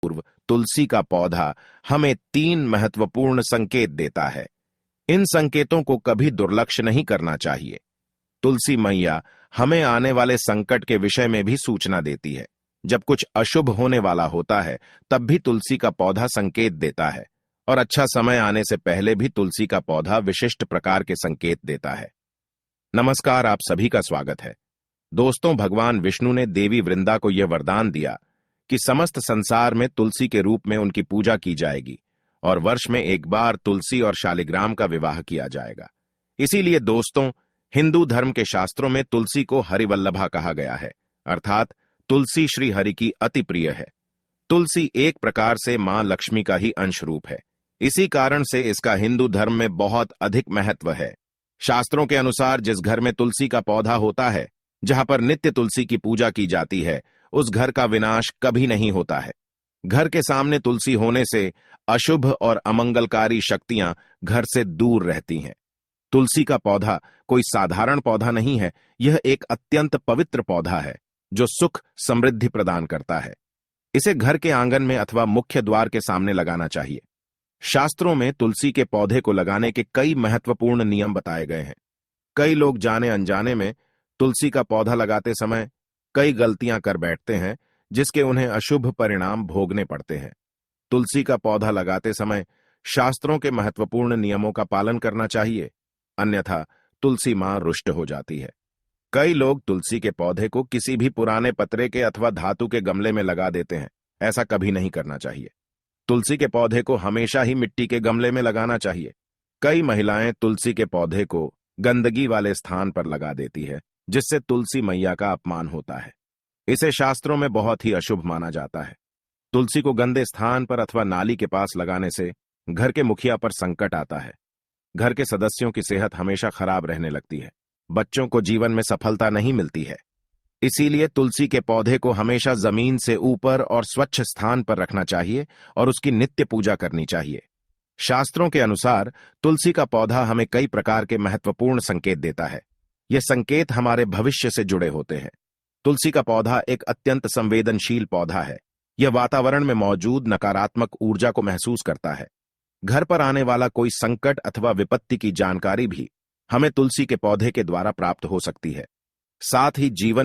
पूर्व तुलसी का पौधा हमें 3 महत्वपूर्ण संकेत देता है। इन संकेतों को कभी दुर्लक्ष्य नहीं करना चाहिए। तुलसी मैया हमें आने वाले संकट के विषय में भी सूचना देती है। जब कुछ अशुभ होने वाला होता है, तब भी तुलसी का पौधा संकेत देता है, और अच्छा समय आने से पहले भी तुलसी का पौधा विशिष्ट प्रकार के संकेत देता है। नमस्कार, आप सभी का स्वागत है। दोस्तों, भगवान विष्णु ने देवी वृंदा को यह वरदान दिया कि समस्त संसार में तुलसी के रूप में उनकी पूजा की जाएगी और वर्ष में एक बार तुलसी और शालिग्राम का विवाह किया जाएगा। इसीलिए दोस्तों, हिंदू धर्म के शास्त्रों में तुलसी को हरिवल्लभा कहा गया है, अर्थात तुलसी श्री हरि की अति प्रिय है। तुलसी एक प्रकार से मां लक्ष्मी का ही अंश रूप है। इसी कारण से इसका हिंदू धर्म में बहुत अधिक महत्व है। शास्त्रों के अनुसार जिस घर में तुलसी का पौधा होता है, जहां पर नित्य तुलसी की पूजा की जाती है, उस घर का विनाश कभी नहीं होता है। घर के सामने तुलसी होने से अशुभ और अमंगलकारी शक्तियां घर से दूर रहती हैं। तुलसी का पौधा कोई साधारण पौधा नहीं है, यह एक अत्यंत पवित्र पौधा है जो सुख समृद्धि प्रदान करता है। इसे घर के आंगन में अथवा मुख्य द्वार के सामने लगाना चाहिए। शास्त्रों में तुलसी के पौधे को लगाने के कई महत्वपूर्ण नियम बताए गए हैं। कई लोग जाने अनजाने में तुलसी का पौधा लगाते समय कई गलतियां कर बैठते हैं, जिसके उन्हें अशुभ परिणाम भोगने पड़ते हैं। तुलसी का पौधा लगाते समय शास्त्रों के महत्वपूर्ण नियमों का पालन करना चाहिए, अन्यथा तुलसी मां रुष्ट हो जाती है। कई लोग तुलसी के पौधे को किसी भी पुराने पतरे के अथवा धातु के गमले में लगा देते हैं। ऐसा कभी नहीं करना चाहिए। तुलसी के पौधे को हमेशा ही मिट्टी के गमले में लगाना चाहिए। कई महिलाएं तुलसी के पौधे को गंदगी वाले स्थान पर लगा देती है, जिससे तुलसी मैया का अपमान होता है। इसे शास्त्रों में बहुत ही अशुभ माना जाता है। तुलसी को गंदे स्थान पर अथवा नाली के पास लगाने से घर के मुखिया पर संकट आता है। घर के सदस्यों की सेहत हमेशा खराब रहने लगती है। बच्चों को जीवन में सफलता नहीं मिलती है। इसीलिए तुलसी के पौधे को हमेशा जमीन से ऊपर और स्वच्छ स्थान पर रखना चाहिए और उसकी नित्य पूजा करनी चाहिए। शास्त्रों के अनुसार तुलसी का पौधा हमें कई प्रकार के महत्वपूर्ण संकेत देता है। ये संकेत हमारे भविष्य से जुड़े होते हैं। तुलसी का पौधा एक अत्यंत संवेदनशील पौधा है। यह वातावरण में मौजूद नकारात्मक ऊर्जा को महसूस करता है। घर पर आने वाला कोई संकट अथवा विपत्ति की जानकारी भी हमें तुलसी के पौधे के द्वारा प्राप्त हो सकती है। साथ ही जीवन